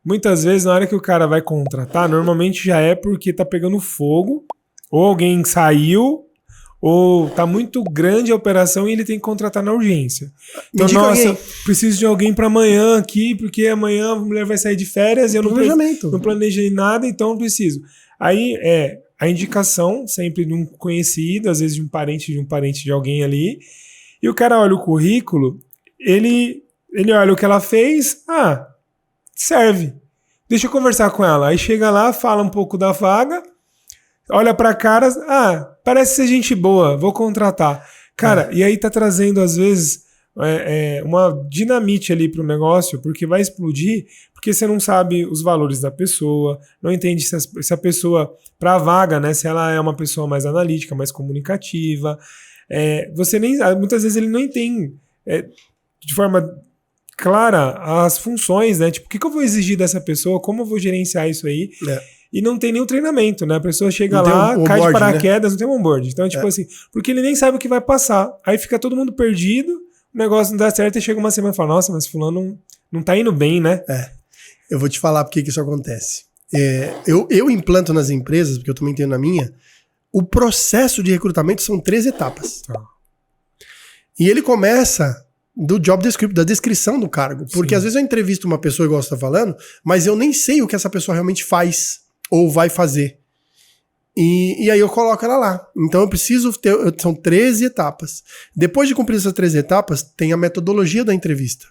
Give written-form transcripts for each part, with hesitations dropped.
muitas vezes na hora que o cara vai contratar, normalmente já é porque tá pegando fogo, ou alguém saiu, ou tá muito grande a operação e ele tem que contratar na urgência. Então, nossa, preciso de alguém para amanhã aqui, porque amanhã a mulher vai sair de férias e eu não planejei nada, então eu preciso. Aí a indicação sempre de um conhecido, às vezes de um parente de alguém ali, e o cara olha o currículo, ele olha o que ela fez, serve. Deixa eu conversar com ela. Aí chega lá, fala um pouco da vaga, olha pra cara, parece ser gente boa, vou contratar. Cara, e aí tá trazendo, às vezes, uma dinamite ali pro negócio, porque vai explodir, porque você não sabe os valores da pessoa, não entende se a pessoa, pra vaga, né, se ela é uma pessoa mais analítica, mais comunicativa, muitas vezes ele não entende de forma clara as funções, né? Tipo, o que eu vou exigir dessa pessoa? Como eu vou gerenciar isso aí? E não tem nenhum treinamento, né? A pessoa chega lá, cai de paraquedas, né? Não tem onboard. Então, tipo assim, porque ele nem sabe o que vai passar. Aí fica todo mundo perdido, o negócio não dá certo e chega uma semana e fala, nossa, mas fulano não tá indo bem, né? Eu vou te falar por que isso acontece. Eu implanto nas empresas, porque eu também tenho na minha, o processo de recrutamento são 3 etapas. E ele começa do job description, da descrição do cargo. Porque às vezes eu entrevisto uma pessoa, igual você tá falando, mas eu nem sei o que essa pessoa realmente faz ou vai fazer. E aí eu coloco ela lá. Então eu preciso ter... São 13 etapas. Depois de cumprir essas 13 etapas, tem a metodologia da entrevista.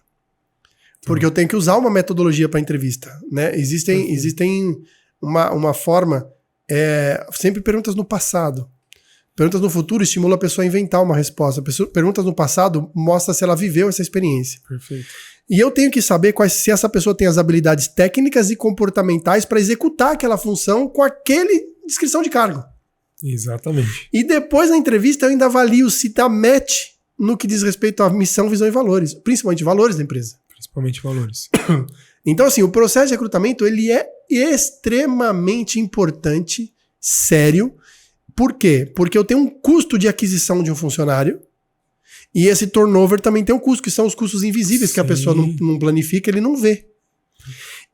Porque eu tenho que usar uma metodologia para entrevista, né? Existem uma forma... sempre perguntas no passado. Perguntas no futuro estimula a pessoa a inventar uma resposta. Perguntas no passado mostra se ela viveu essa experiência. Perfeito. E eu tenho que saber se essa pessoa tem as habilidades técnicas e comportamentais para executar aquela função com aquele descrição de cargo. Exatamente. E depois na entrevista eu ainda avalio se dá match no que diz respeito à missão, visão e valores. Principalmente valores da empresa. Principalmente valores. Então assim, o processo de recrutamento ele é extremamente importante, sério. Por quê? Porque eu tenho um custo de aquisição de um funcionário e esse turnover também tem um custo, que são os custos invisíveis que a pessoa não planifica, ele não vê.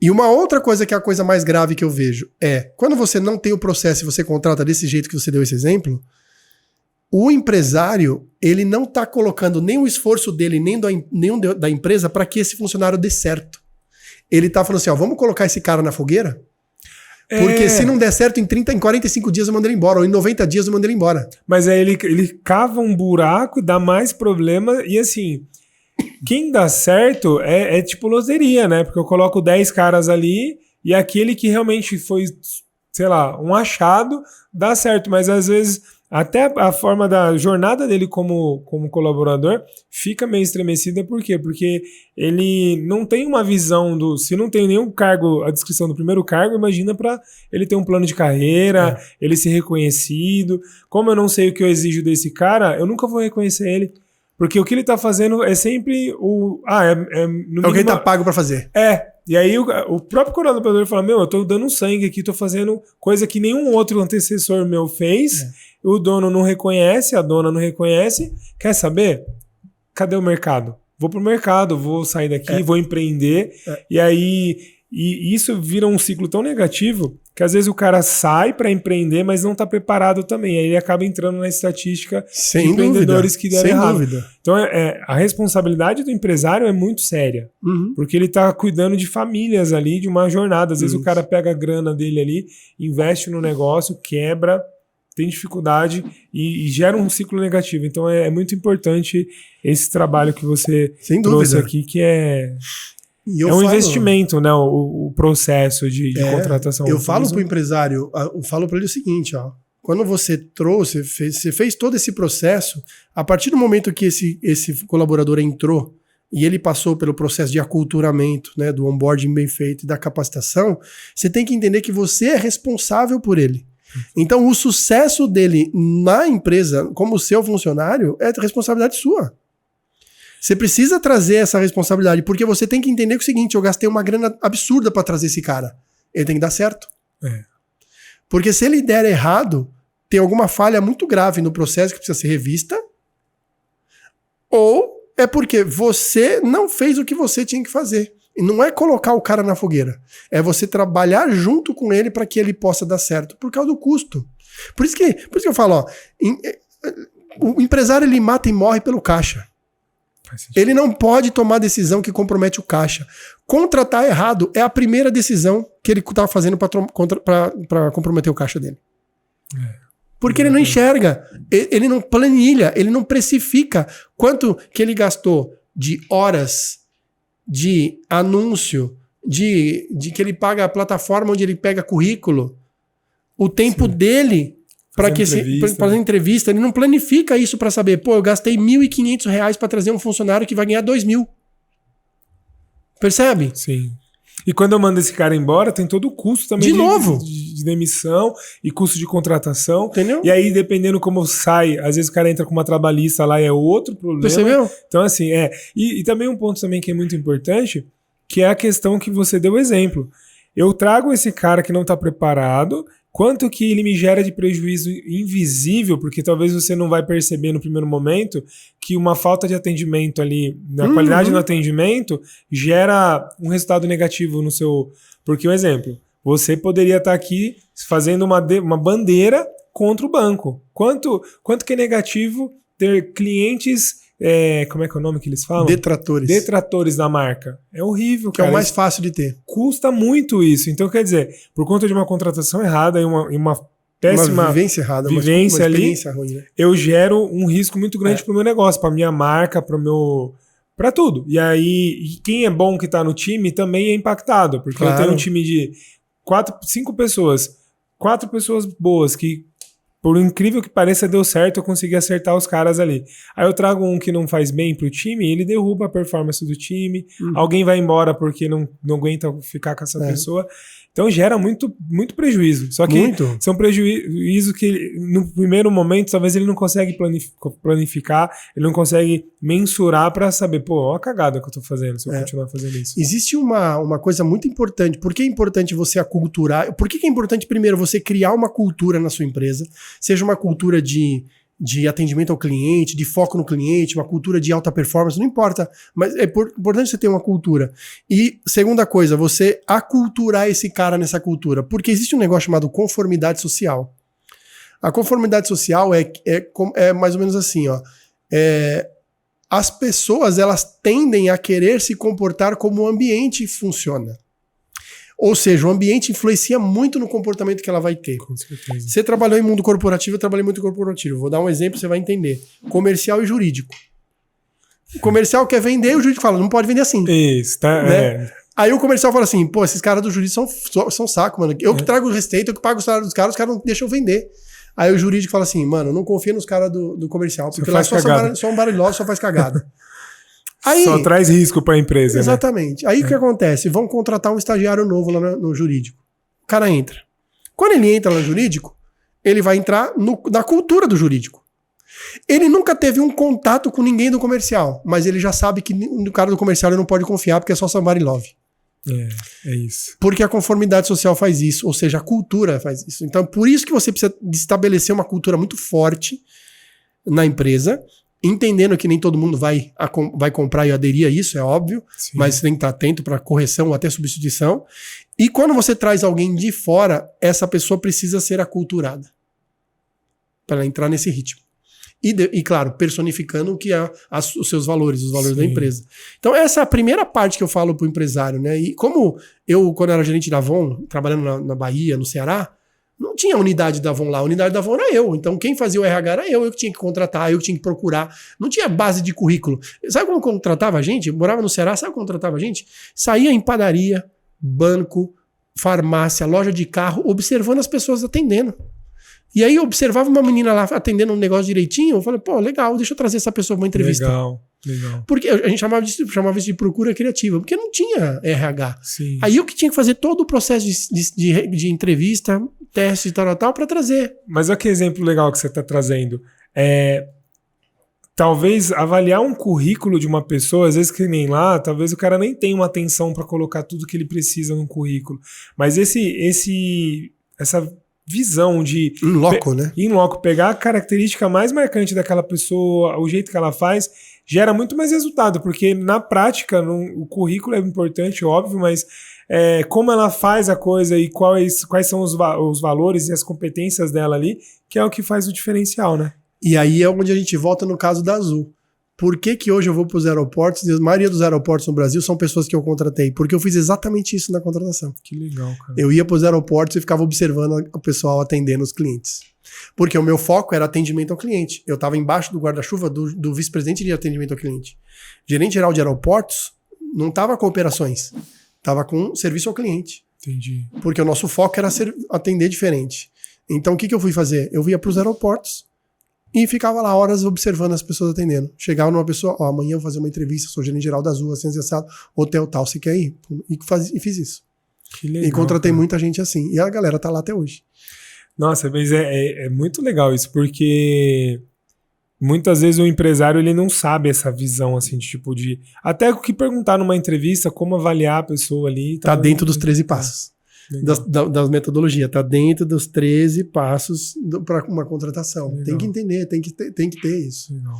E uma outra coisa que é a coisa mais grave que eu vejo quando você não tem o processo e você contrata desse jeito que você deu esse exemplo, o empresário, ele não está colocando nem o esforço dele, nem da empresa para que esse funcionário dê certo. Ele está falando assim, vamos colocar esse cara na fogueira? Porque se não der certo em 45 dias eu mando ele embora, ou em 90 dias eu mando ele embora. Mas aí ele cava um buraco, dá mais problema, e assim, quem dá certo é tipo loteria, né? Porque eu coloco 10 caras ali, e aquele que realmente foi, sei lá, um achado, dá certo, mas às vezes até a forma da jornada dele como colaborador fica meio estremecida. Por quê? Porque ele não tem uma visão se não tem nenhum cargo, a descrição do primeiro cargo, imagina para ele ter um plano de carreira, ele ser reconhecido. Como eu não sei o que eu exijo desse cara, eu nunca vou reconhecer ele. Porque o que ele tá fazendo é sempre o que ele tá pago para fazer. E aí o próprio colaborador fala, eu tô dando sangue aqui, tô fazendo coisa que nenhum outro antecessor meu fez, o dono não reconhece, a dona não reconhece, quer saber? Cadê o mercado? Vou pro mercado, vou sair daqui, vou empreender, e aí isso vira um ciclo tão negativo que às vezes o cara sai para empreender, mas não está preparado também. Aí ele acaba entrando na estatística de empreendedores que deram errado. Sem dúvida. Então a responsabilidade do empresário é muito séria, porque ele está cuidando de famílias ali, de uma jornada. Às vezes o cara pega a grana dele ali, investe no negócio, quebra, tem dificuldade e gera um ciclo negativo. Então é muito importante esse trabalho que você trouxe aqui, que é investimento, né? O processo de contratação. Eu falo para o empresário, eu falo para ele o seguinte, quando você você fez todo esse processo, a partir do momento que esse colaborador entrou e ele passou pelo processo de aculturamento, né, do onboarding bem feito e da capacitação, você tem que entender que você é responsável por ele. Então o sucesso dele na empresa, como seu funcionário, é responsabilidade sua. Você precisa trazer essa responsabilidade, porque você tem que entender que é o seguinte, eu gastei uma grana absurda para trazer esse cara. Ele tem que dar certo. Porque se ele der errado, tem alguma falha muito grave no processo que precisa ser revista, ou é porque você não fez o que você tinha que fazer. E não é colocar o cara na fogueira. É você trabalhar junto com ele para que ele possa dar certo, por causa do custo. Por isso que eu falo, ó, o empresário ele mata e morre pelo caixa. Ele não pode tomar decisão que compromete o caixa. Contratar errado é a primeira decisão que ele está fazendo para comprometer o caixa dele. Porque ele não enxerga, ele não planilha, ele não precifica quanto que ele gastou de horas, de anúncio, de que ele paga a plataforma onde ele pega currículo, o tempo dele para fazer entrevista, ele não planifica isso para saber, pô, eu gastei R$1.500 para trazer um funcionário que vai ganhar R$2.000. Percebe? Sim. E quando eu mando esse cara embora, tem todo o custo também de demissão e custo de contratação. Entendeu? E aí, dependendo como sai, às vezes o cara entra com uma trabalhista lá e é outro problema. Percebeu? Então, assim, E também um ponto também que é muito importante, que é a questão que você deu exemplo. Eu trago esse cara que não está preparado, quanto que ele me gera de prejuízo invisível, porque talvez você não vai perceber no primeiro momento que uma falta de atendimento ali, na qualidade do atendimento, gera um resultado negativo no seu... Porque, um exemplo, você poderia estar aqui fazendo uma bandeira contra o banco. Quanto que é negativo ter clientes... como é que é o nome que eles falam? Detratores da marca. É horrível, que cara. É o mais fácil de ter. Custa muito isso. Então, quer dizer, por conta de uma contratação errada e uma péssima vivência errada, vivência uma ali, ruim, né? eu gero um risco muito grande pro meu negócio, pra minha marca, pra tudo. E aí, quem é bom que tá no time também é impactado, porque eu tenho um time de 5 pessoas, 4 pessoas boas que, por incrível que pareça, deu certo, eu consegui acertar os caras ali. Aí eu trago um que não faz bem pro time, ele derruba a performance do time, alguém vai embora porque não aguenta ficar com essa pessoa. Então gera muito, muito prejuízo. Só que são prejuízos que no primeiro momento talvez ele não consegue planificar, ele não consegue mensurar para saber, pô, olha a cagada que eu tô fazendo se eu continuar fazendo isso. Existe uma coisa muito importante. Por que é importante você aculturar? Por que é importante primeiro você criar uma cultura na sua empresa? Seja uma cultura de atendimento ao cliente, de foco no cliente, uma cultura de alta performance, não importa, mas é importante você ter uma cultura. E segunda coisa, você aculturar esse cara nessa cultura, porque existe um negócio chamado conformidade social. A conformidade social é mais ou menos assim, ó. As pessoas, elas tendem a querer se comportar como o ambiente funciona. Ou seja, o ambiente influencia muito no comportamento que ela vai ter. Com certeza. Você trabalhou em mundo corporativo, eu trabalhei muito em corporativo. Vou dar um exemplo, você vai entender. Comercial e jurídico. O comercial quer vender e o jurídico fala, não pode vender assim. Isso, tá? Né? Aí o comercial fala assim, pô, esses caras do jurídico são saco, mano. Eu que trago o receita, eu que pago o salário dos caras, os caras não deixam vender. Aí o jurídico fala assim, mano, não confia nos caras do comercial, porque lá só um barulhoso, só faz cagada. Aí, só traz risco para a empresa. Exatamente. Né? Aí o que acontece? Vão contratar um estagiário novo lá no jurídico. O cara entra. Quando ele entra no jurídico, ele vai entrar na cultura do jurídico. Ele nunca teve um contato com ninguém do comercial, mas ele já sabe que no cara do comercial ele não pode confiar porque é só somebody love. É isso. Porque a conformidade social faz isso, ou seja, a cultura faz isso. Então, por isso que você precisa estabelecer uma cultura muito forte na empresa, entendendo que nem todo mundo vai comprar e aderir a isso, é óbvio, sim, mas você tem que estar atento para correção ou até substituição. E quando você traz alguém de fora, essa pessoa precisa ser aculturada para ela entrar nesse ritmo. E claro, personificando o que é os seus valores, os valores, sim, da empresa. Então essa é a primeira parte que eu falo para o empresário, né? E como eu, quando era gerente da Avon, trabalhando na Bahia, no Ceará, não tinha unidade da Avon lá, a unidade da Avon era eu. Então quem fazia o RH era eu que tinha que contratar, eu que tinha que procurar. Não tinha base de currículo. Sabe como contratava a gente? Eu morava no Ceará, sabe como contratava a gente? Saía em padaria, banco, farmácia, loja de carro, observando as pessoas atendendo. E aí eu observava uma menina lá atendendo um negócio direitinho, eu falei, pô, legal, deixa eu trazer essa pessoa para uma entrevista. Legal. Porque a gente chamava isso de procura criativa, porque não tinha RH. Sim. Aí eu que tinha que fazer todo o processo de entrevista, teste e tal, para trazer. Mas olha que exemplo legal que você está trazendo. Talvez avaliar um currículo de uma pessoa, às vezes que nem lá, talvez o cara nem tenha uma atenção para colocar tudo que ele precisa no currículo. Mas essa visão de... In loco, né? In loco, pegar a característica mais marcante daquela pessoa, o jeito que ela faz, gera muito mais resultado, porque na prática, o currículo é importante, óbvio, mas como ela faz a coisa e quais são os valores e as competências dela ali, que é o que faz o diferencial, né? E aí é onde a gente volta no caso da Azul. Por que hoje eu vou para os aeroportos, e a maioria dos aeroportos no Brasil são pessoas que eu contratei? Porque eu fiz exatamente isso na contratação. Que legal, cara. Eu ia para os aeroportos e ficava observando o pessoal atendendo os clientes. Porque o meu foco era atendimento ao cliente. Eu estava embaixo do guarda-chuva do vice-presidente de atendimento ao cliente. Gerente geral de aeroportos não estava com operações, estava com serviço ao cliente. Entendi. Porque o nosso foco era atender diferente. Então o que eu fui fazer? Eu ia para os aeroportos e ficava lá horas observando as pessoas atendendo. Chegava numa pessoa, amanhã eu vou fazer uma entrevista, sou gerente geral da Azul, assim, assado, hotel tal, você quer ir? E fiz isso. Que legal, e contratei cara. Muita gente assim. E a galera tá lá até hoje. Nossa, mas é muito legal isso, porque muitas vezes o empresário ele não sabe essa visão, assim, de tipo de... Até o que perguntar numa entrevista, como avaliar a pessoa ali. Tá dentro dos 13 passos. Das metodologias, tá dentro dos 13 passos para uma contratação. Legal. Tem que entender, tem que ter isso. Legal.